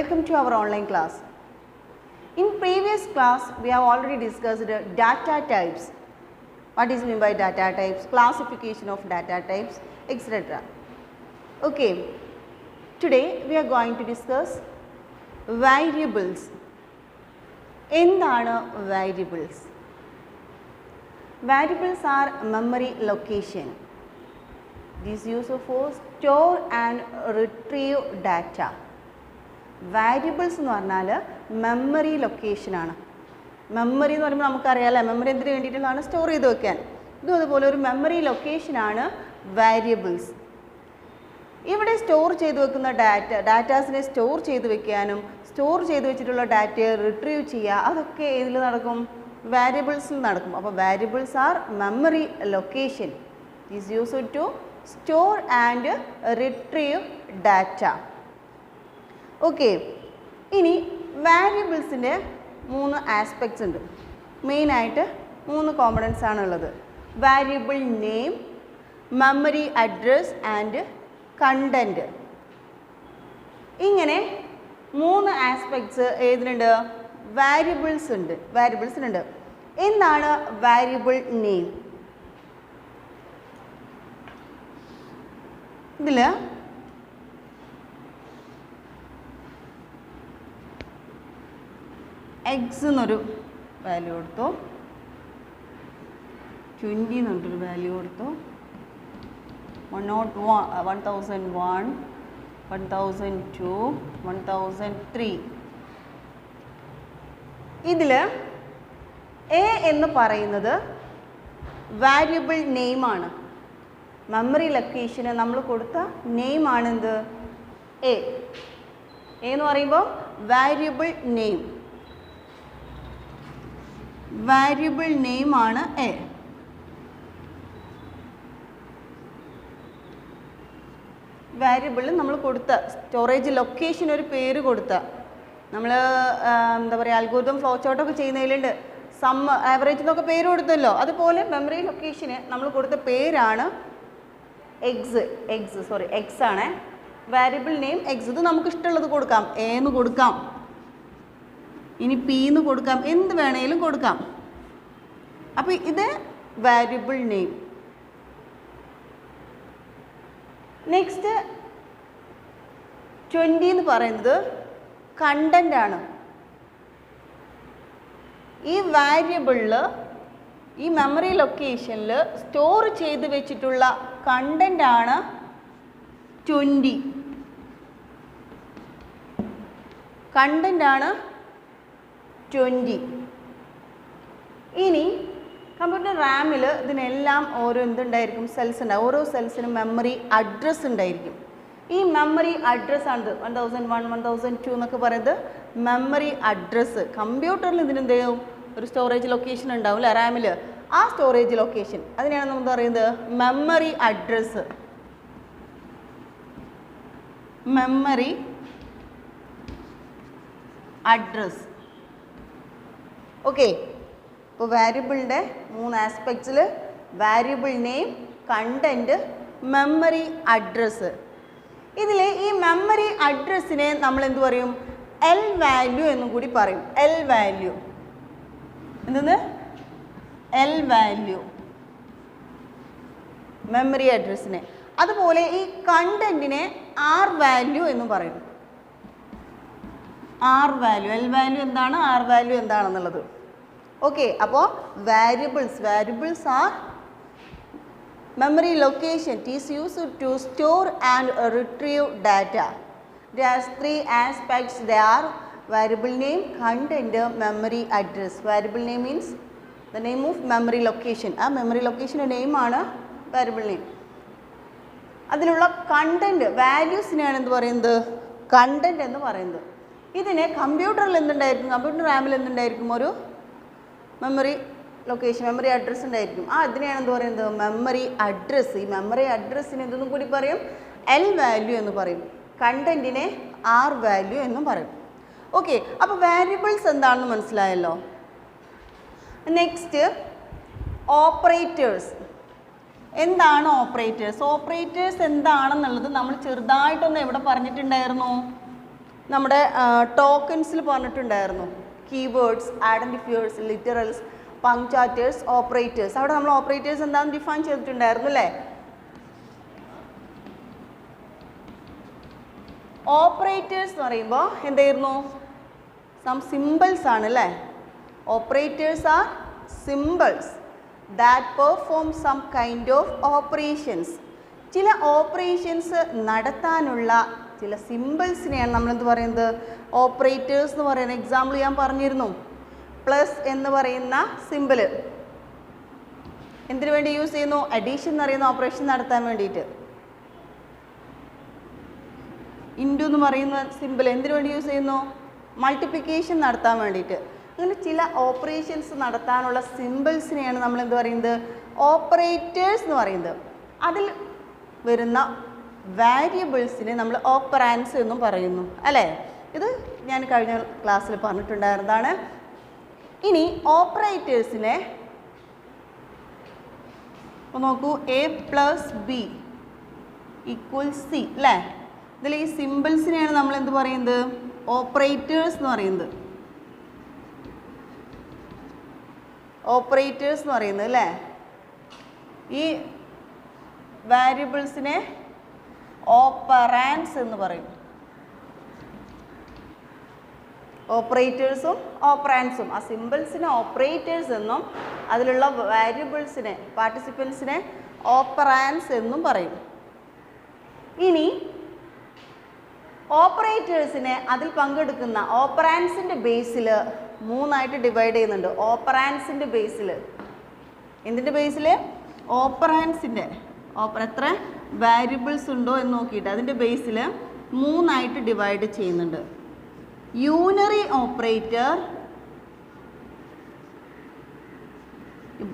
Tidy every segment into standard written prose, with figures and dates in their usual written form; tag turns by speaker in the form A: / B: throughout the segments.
A: Welcome to our online class. In previous class, we have already discussed data types. What is meant by data types, classification of data types, etc. Okay, today we are going to discuss variables. എന്താണ് variables? Variables are memory location. These used for store and retrieve data. Variables എന്ന് പറഞ്ഞാൽ memory ലൊക്കേഷനാണ്. Memory എന്ന് പറയുമ്പോൾ നമുക്കറിയാമല്ലോ, memory എന്തിനു വേണ്ടിയിട്ടുള്ളതാണ്? Store ചെയ്ത് വെക്കാൻ. ഇതും അതുപോലെ ഒരു മെമ്മറി ലൊക്കേഷനാണ് വാരിയബിൾസ്. ഇവിടെ സ്റ്റോർ ചെയ്ത് വെക്കുന്ന ഡാറ്റാസിനെ സ്റ്റോർ ചെയ്ത് വെക്കാനും സ്റ്റോർ ചെയ്ത് വെച്ചിട്ടുള്ള ഡാറ്റയെ റിട്രീവ് ചെയ്യുക, അതൊക്കെ ഇതിൽ നടക്കും? വാരിയബിൾസിൽ നടക്കും. അപ്പോൾ variables are memory location. Is used to store and retrieve data. Okay, ഇനി വാരിയബിൾസിൻ്റെ 3 ആസ്പെക്ട്സ് ഉണ്ട്. മെയിനായിട്ട് 3 കോമ്പണൻസ് ആണുള്ളത്. Variable name, memory address and content. ഇങ്ങനെ 3 ആസ്പെക്ട്സ് ഏതിനുണ്ട്? വാരിയബിൾസിനുണ്ട്. എന്താണ് വാരിയബിൾ നെയിം? ഇതിൽ എക്സ് എന്നൊരു വാല്യൂ കൊടുത്തു, 20 എന്നൊരു വാല്യൂ കൊടുത്തു, 1001, 1002, 1003. ഇതിൽ എ എന്ന് പറയുന്നത് വാരിയബിൾ നെയിമാണ്. മെമ്മറി ലൊക്കേഷന് നമ്മൾ കൊടുത്ത നെയിമാണ് എന്ത്? എ എന്ന് പറയുമ്പോൾ വാരിയബിൾ നെയിം. വാരിയബിൾ നെയിമാണ് എ. വാരിയബിളിൽ നമ്മൾ കൊടുത്ത സ്റ്റോറേജ് ലൊക്കേഷൻ ഒരു പേര് കൊടുത്ത, നമ്മൾ എന്താ പറയുക, അൽഗോരിതം ഫ്ലോ ചാർട്ടൊക്കെ ചെയ്യുന്നതിലുണ്ട് സം ആവറേജ് എന്നൊക്കെ പേര് കൊടുത്തല്ലോ. അതുപോലെ മെമ്മറി ലൊക്കേഷന് നമ്മൾ കൊടുത്ത പേരാണ് എക്സ് ആണ്. Variable name X. ഇത് നമുക്ക് ഇഷ്ടമുള്ളത് കൊടുക്കാം. എ എന്ന് കൊടുക്കാം, ഇനി പി എന്ന് കൊടുക്കാം, എന്ത് വേണേലും കൊടുക്കാം. അപ്പോൾ ഇത് വാരിയബിൾ നെയിം. നെക്സ്റ്റ് 20 എന്ന് പറയുന്നത് കണ്ടൻ്റ് ആണ്. ഈ വാരിയബിളിൽ, ഈ മെമ്മറി ലൊക്കേഷനിൽ സ്റ്റോർ ചെയ്ത് വെച്ചിട്ടുള്ള കണ്ടൻ്റ് ആണ് 20. കണ്ടൻ്റ് ആണ് 20. ഇനി കമ്പ്യൂട്ടർ റാമിൽ ഇതിനെല്ലാം ഓരോ എന്തുണ്ടായിരിക്കും? സെൽസ് ഉണ്ടാവും. ഓരോ സെൽസിനും മെമ്മറി അഡ്രസ്സ് ഉണ്ടായിരിക്കും. ഈ മെമ്മറി അഡ്രസ്സാണിത്. 1001, 1002 എന്നൊക്കെ പറയുന്നത് മെമ്മറി അഡ്രസ്സ്. കമ്പ്യൂട്ടറിൽ ഇതിനെന്ത് ചെയ്യും? ഒരു സ്റ്റോറേജ് ലൊക്കേഷൻ ഉണ്ടാവില്ല റാമിൽ. ആ സ്റ്റോറേജ് ലൊക്കേഷൻ അതിനെയാണ് നമ്മൾ പറയുന്നത് memory address. Memory address. Okay, ഇപ്പോൾ വാരിയബിളിൻ്റെ 3 ആസ്പെക്ട്സിൽ variable name, content, memory address. ഇതിൽ ഈ മെമ്മറി അഡ്രസ്സിനെ നമ്മൾ എന്ത് പറയും? എൽ വാല്യൂ എന്നും കൂടി പറയും. എൽ വാല്യൂ എന്തെന്ന്? എൽ വാല്യൂ മെമ്മറി അഡ്രസ്സിനെ. അതുപോലെ ഈ കണ്ടൻറ്റിനെ ആർ വാല്യൂ എന്നും പറയും. ആർ വാല്യൂ, എൽ വാല്യൂ എന്താണ്, ആർ വാല്യൂ എന്താണെന്നുള്ളത്. ഓക്കെ, അപ്പോൾ variables are memory location. It is used to store and retrieve data. There are 3 aspects. They are variable name, content, memory address. Variable name means the name of memory location. ആ memory location name ആണ് variable name. അതിലുള്ള content, വാല്യൂസിനെയാണ് എന്ത് പറയുന്നത്? Content എന്ന് പറയുന്നത്. ഇതിനെ കമ്പ്യൂട്ടറിൽ എന്തുണ്ടായിരിക്കും? Computer റാമിൽ എന്തുണ്ടായിരിക്കും? ഒരു മെമ്മറി ലൊക്കേഷൻ, മെമ്മറി അഡ്രസ്സ് ഉണ്ടായിരിക്കും. അതിനെയാണ് എന്ത് പറയുന്നത്? Memory address. ഈ മെമ്മറി അഡ്രസ്സിന് എന്തെന്നും കൂടി പറയും? എൽ വാല്യൂ എന്ന് പറയും. കണ്ടൻറ്റിനെ ആർ വാല്യൂ എന്നും പറയും. ഓക്കെ, അപ്പോൾ വാരിയബിൾസ് എന്താണെന്ന് മനസ്സിലായല്ലോ. Next operators. എന്താണ് ഓപ്പറേറ്റേഴ്സ്? ഓപ്പറേറ്റേഴ്സ് എന്താണെന്നുള്ളത് നമ്മൾ ചെറുതായിട്ടൊന്ന് എവിടെ പറഞ്ഞിട്ടുണ്ടായിരുന്നു? നമ്മുടെ ടോക്കൺസിൽ പറഞ്ഞിട്ടുണ്ടായിരുന്നു കീവേഡ്സ്, ഐഡൻറ്റിഫയേഴ്സ്, ലിറ്ററൽസ്, പങ്ക്ച്വാറ്റേഴ്സ്, ഓപ്പറേറ്റേഴ്സ്. അവിടെ നമ്മൾ ഓപ്പറേറ്റേഴ്സ് എന്താണെന്ന് ഡിഫൈൻ ചെയ്തിട്ടുണ്ടായിരുന്നു അല്ലേ? ഓപ്പറേറ്റേഴ്സ് എന്ന് പറയുമ്പോൾ എന്തായിരുന്നു? സം സിമ്പിൾസ് ആണ് അല്ലേ? Operators are symbols that perform some kind of operations. ചില ഓപ്പറേഷൻസ് നടത്താനുള്ള ചില സിമ്പിൾസിനെയാണ് നമ്മളെന്ത് പറയുന്നത്? ഓപ്പറേറ്റേഴ്സ് എന്ന് പറയുന്ന. എക്സാമ്പിൾ ഞാൻ പറഞ്ഞിരുന്നു. പ്ലസ് എന്ന് പറയുന്ന സിമ്പിൾ എന്തിനു വേണ്ടി യൂസ് ചെയ്യുന്നു? അഡീഷൻ എന്ന് പറയുന്ന ഓപ്പറേഷൻ നടത്താൻ വേണ്ടിയിട്ട്. ഇൻറ്റു എന്ന് പറയുന്ന സിമ്പിൾ എന്തിനു വേണ്ടി യൂസ് ചെയ്യുന്നു? മൾട്ടിപ്ലിക്കേഷൻ നടത്താൻ വേണ്ടിയിട്ട്. അങ്ങനെ ചില ഓപ്പറേഷൻസ് നടത്താനുള്ള സിമ്പിൾസിനെയാണ് നമ്മൾ എന്ത് പറയുന്നത്? ഓപ്പറേറ്റേഴ്സ് എന്ന് പറയുന്നത്. അതിൽ വരുന്ന വാരിയബിൾസിനെ നമ്മൾ ഓപ്പറാൻസ് എന്നും പറയുന്നു അല്ലേ? ഇത് ഞാൻ കഴിഞ്ഞ ക്ലാസ്സിൽ പറഞ്ഞിട്ടുണ്ടായിരുന്നതാണ്. ഇനി ഓപ്പറേറ്റേഴ്സിനെ നോക്കൂ. A plus B equal C അല്ലേ? ഇതിൽ ഈ സിമ്പിൾസിനെയാണ് നമ്മൾ എന്ത് പറയുന്നത്? ഓപ്പറേറ്റേഴ്സ് എന്ന് പറയുന്നത്. ഓപ്പറേറ്റേഴ്സ് എന്ന് പറയുന്നത് അല്ലേ? ഈ വാരിയബിൾസിനെ ഓപ്പറാൻസ് എന്ന് പറയും. ഓപ്പറേറ്റേഴ്സും ഓപ്പറാൻസും. ആ സിമ്പിൾസിനെ ഓപ്പറേറ്റേഴ്സ് എന്നും അതിലുള്ള വാരിയബിൾസിനെ പാർട്ടിസിപ്പൻസിനെ ഓപ്പറാൻസ് എന്നും പറയും. ഇനി ഓപ്പറേറ്റേഴ്സിനെ അതിൽ പങ്കെടുക്കുന്ന ഓപ്പറാൻസിൻ്റെ ബേസിൽ മൂന്നായിട്ട് ഡിവൈഡ് ചെയ്യുന്നുണ്ട്. ഓപ്പറാൻസിൻ്റെ ബേസിൽ എന്തിൻ്റെ ബേസിൽ? ഓപ്പറാൻസിൻ്റെ എത്ര വാരിയബിൾസ് ഉണ്ടോ എന്ന് നോക്കിയിട്ട് അതിൻ്റെ ബേസിൽ മൂന്നായിട്ട് ഡിവൈഡ് ചെയ്യുന്നുണ്ട്. Unary operator,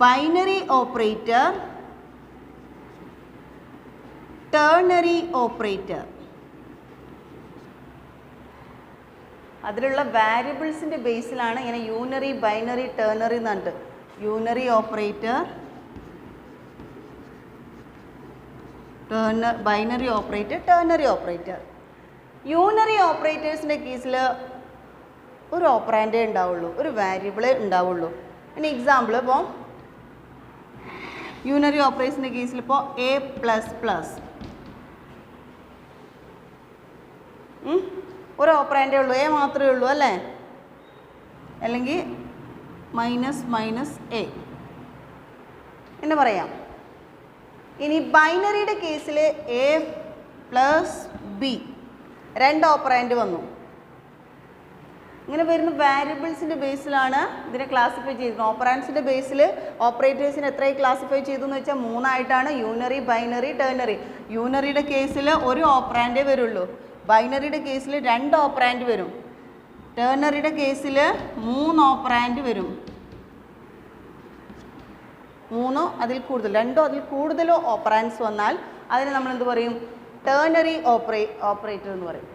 A: binary operator, ternary operator. അതിലുള്ള വാരിയബിൾസിൻ്റെ ബേസിലാണ് ഇങ്ങനെ യൂണറി, ബൈനറി, ടേർണറി എന്ന് പറഞ്ഞിട്ട്. Unary operator, binary operator, ternary operator. Unary ഓപ്പറേറ്റേഴ്സിൻ്റെ കേസിൽ ഒരു ഓപ്പറാൻഡേ ഉണ്ടാവുള്ളൂ, ഒരു വാരിയബിളേ ഉണ്ടാവുള്ളൂ. ഇനി എക്സാമ്പിൾ ഇപ്പോൾ യൂണറി ഓപ്പറേഷൻ്റെ കേസിൽ ഇപ്പോൾ എ പ്ലസ് പ്ലസ് ഒരു ഓപ്പറാൻഡേ ഉള്ളൂ, എ മാത്രമേ ഉള്ളൂ അല്ലേ? അല്ലെങ്കിൽ മൈനസ് മൈനസ് എ എന്ന് പറയാം. ഇനി ബൈനറിയുടെ കേസിൽ എ പ്ലസ് ബി രണ്ട് ഓപ്പറാൻഡ് വന്നു. ഇങ്ങനെ വരുന്ന വാരിയബിൾസിൻ്റെ ബേസിലാണ് ഇതിനെ ക്ലാസിഫൈ ചെയ്തിരുന്നത്. ഓപ്പറാൻസിൻ്റെ ബേസിൽ ഓപ്പറേറ്റേഴ്സിനെ എത്രയായി ക്ലാസിഫൈ ചെയ്തു എന്ന് വെച്ചാൽ മൂന്നായിട്ടാണ്: യൂണറി, ബൈനറി, ടേർണറി. യൂണറിയുടെ കേസിൽ ഒരു ഓപ്പറാൻഡേ വരുള്ളൂ, ബൈനറിയുടെ കേസിൽ രണ്ട് ഓപ്പറാൻഡ് വരും, ടേർണറിയുടെ കേസിൽ മൂന്ന് ഓപ്പറാൻഡ് വരും. മൂന്നോ അതിൽ കൂടുതൽ, രണ്ടോ അതിൽ കൂടുതലോ ഓപ്പറാൻസ് വന്നാൽ അതിന് നമ്മൾ എന്ത് പറയും? ടേർണറി ഓപ്പറേറ്റർ എന്ന് പറയും.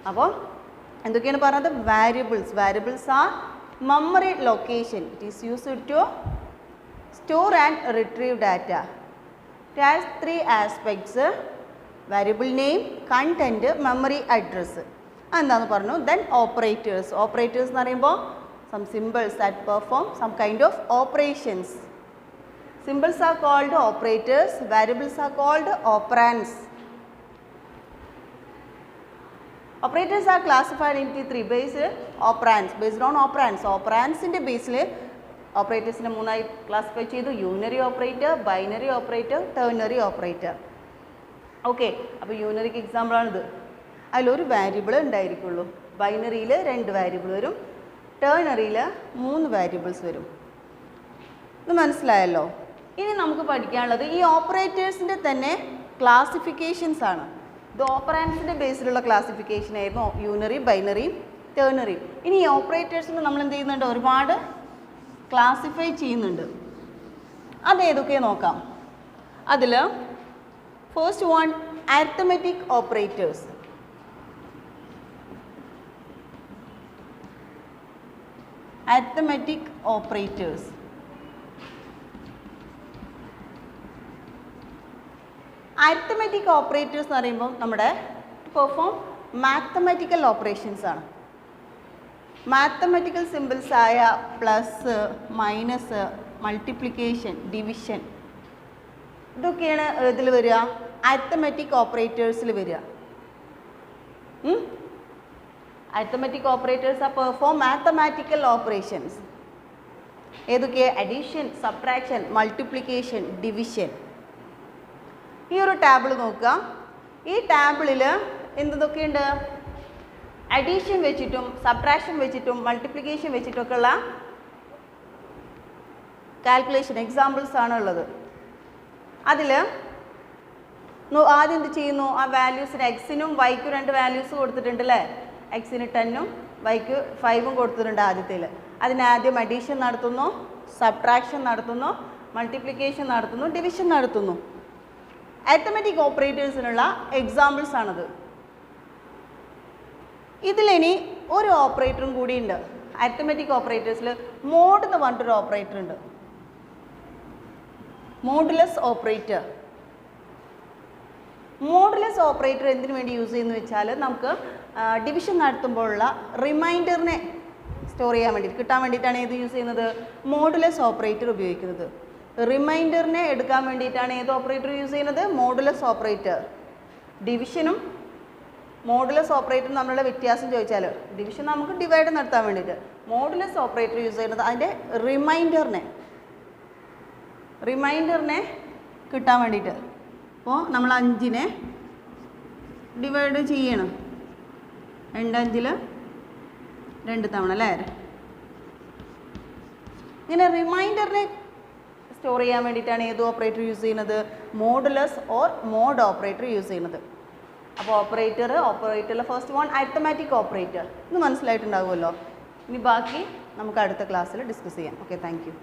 A: അപ്പോൾ എന്തൊക്കെയാണ് പറഞ്ഞത്? Variables. Variables are memory location. It is used to store and retrieve data. It has three aspects: variable name, content, memory address. എന്താന്ന് പറഞ്ഞു? Then operators. Operators എന്ന് പറയുമ്പോൾ some symbols that perform some kind of operations. Symbols are called operators, variables are called operands. Operators are classified into three: based operands, based on operands. Operands in the base operators in മൂന്നായി classify ചെയ്തു: unary operator, binary operator, ternary operator. Okay, അപ്പോൾ യൂണറിക്ക് എക്സാമ്പിളാണിത്. അതിലൊരു variable ഉണ്ടായിരിക്കുള്ളൂ. ബൈനറിയിൽ രണ്ട് variable വരും, ടേർണറിയിൽ മൂന്ന് variables വരും. ഇത് മനസ്സിലായല്ലോ? ഇനി നമുക്ക് പഠിക്കാനുള്ളത് ഈ ഓപ്പറേറ്റേഴ്സിൻ്റെ തന്നെ ക്ലാസിഫിക്കേഷൻസ് ആണ്. ഇത് ഓപ്പറാൻസിൻ്റെ ബേസിലുള്ള ക്ലാസിഫിക്കേഷൻ ആയിരുന്നു: യൂണറി, ബൈനറി, ടേർണറി. ഇനി ഈ ഓപ്പറേറ്റേഴ്സിന് നമ്മൾ എന്ത് ചെയ്യുന്നുണ്ട്? ഒരുപാട് ക്ലാസിഫൈ ചെയ്യുന്നുണ്ട്. അതേതൊക്കെ നോക്കാം. അതിൽ first one, arithmetic operators. Arithmetic operators. Arithmetic operators എന്ന് പറയുമ്പോൾ നമ്മുടെ perform മാത്തമാറ്റിക്കൽ ഓപ്പറേഷൻസ് ആണ്. മാത്തമാറ്റിക്കൽ സിമ്പിൾസ് ആയ പ്ലസ്, മൈനസ്, മൾട്ടിപ്ലിക്കേഷൻ, ഡിവിഷൻ, ഇതൊക്കെയാണ് ഇതിൽ വരിക, അരിത്തമെറ്റിക് ഓപ്പറേറ്റേഴ്സിൽ വരിക. Arithmetic operators are perform mathematical operations. ഏതൊക്കെ? Addition, subtraction, multiplication, division. ഈ ഒരു ടാബിൾ നോക്കുക. ഈ ടാബിളിൽ എന്തൊക്കെയുണ്ട്? അഡീഷൻ വെച്ചിട്ടും സബ്ട്രാക്ഷൻ വെച്ചിട്ടും മൾട്ടിപ്ലിക്കേഷൻ വെച്ചിട്ടൊക്കെ ഉള്ള കാൽക്കുലേഷൻ എക്സാമ്പിൾസ് ആണ് ഉള്ളത്. അതിൽ ആദ്യം എന്ത് ചെയ്യുന്നു? ആ വാല്യൂസിന് എക്സിനും വൈക്കും 2 വാല്യൂസ് കൊടുത്തിട്ടുണ്ട് അല്ലേ? എക്സിന് 10ഉം വൈക്ക് 5ഉം കൊടുത്തിട്ടുണ്ട് ആദ്യത്തേൽ. അതിനാദ്യം അഡീഷൻ നടത്തുന്നു, സബ്ട്രാക്ഷൻ നടത്തുന്നു, മൾട്ടിപ്ലിക്കേഷൻ നടത്തുന്നു, ഡിവിഷൻ നടത്തുന്നു. അരിത്തമെറ്റിക് ഓപ്പറേറ്റേഴ്സിനുള്ള എക്സാമ്പിൾസ് ആണത്. ഇതിലിനി ഒരു ഓപ്പറേറ്ററും കൂടിയുണ്ട്. അരിത്തമെറ്റിക് ഓപ്പറേറ്റേഴ്സിൽ മോഡ് എന്ന് പറഞ്ഞിട്ടൊരു ഓപ്പറേറ്റർ ഉണ്ട്. Modulus operator. മോഡുലസ് ഓപ്പറേറ്റർ എന്തിനു വേണ്ടി യൂസ് ചെയ്യുന്നു വെച്ചാൽ നമുക്ക് ഡിവിഷൻ നടത്തുമ്പോഴുള്ള റിമൈൻഡറിനെ സ്റ്റോർ ചെയ്യാൻ വേണ്ടി കിട്ടാൻ വേണ്ടിയിട്ടാണ് ഏത് യൂസ് ചെയ്യുന്നത്? മോഡുലസ് ഓപ്പറേറ്റർ ഉപയോഗിക്കുന്നത്. റിമൈൻഡറിനെ എടുക്കാൻ വേണ്ടിയിട്ടാണ് ഏത് ഓപ്പറേറ്റർ യൂസ് ചെയ്യുന്നത്? Modulus operator. ഡിവിഷനും മോഡുലസ് ഓപ്പറേറ്ററും തമ്മിലുള്ള വ്യത്യാസം ചോദിച്ചാൽ, ഡിവിഷൻ നമുക്ക് ഡിവൈഡ് നടത്താൻ വേണ്ടിയിട്ട്, മോഡുലസ് ഓപ്പറേറ്റർ യൂസ് ചെയ്യുന്നത് അതിൻ്റെ റിമൈൻഡറിനെ കിട്ടാൻ വേണ്ടിയിട്ട്. അപ്പോൾ നമ്മൾ 5നെ ഡിവൈഡ് ചെയ്യണം. 2 2 തവണ അല്ലേ? ഇങ്ങനെ റിമൈൻഡറിനെ സ്റ്റോർ ചെയ്യാൻ വേണ്ടിയിട്ടാണ് ഏത് ഓപ്പറേറ്റർ യൂസ് ചെയ്യുന്നത്? Modulus or mod operator use ചെയ്യുന്നത്. അപ്പോൾ ഓപ്പറേറ്ററിലെ ഫസ്റ്റ് വൺ അരിത്തമാറ്റിക് ഓപ്പറേറ്റർ. ഇത് മനസ്സിലായിട്ടുണ്ടാകുമല്ലോ. ഇനി ബാക്കി നമുക്ക് അടുത്ത ക്ലാസ്സിൽ ഡിസ്കസ് ചെയ്യാം. Okay, thank U.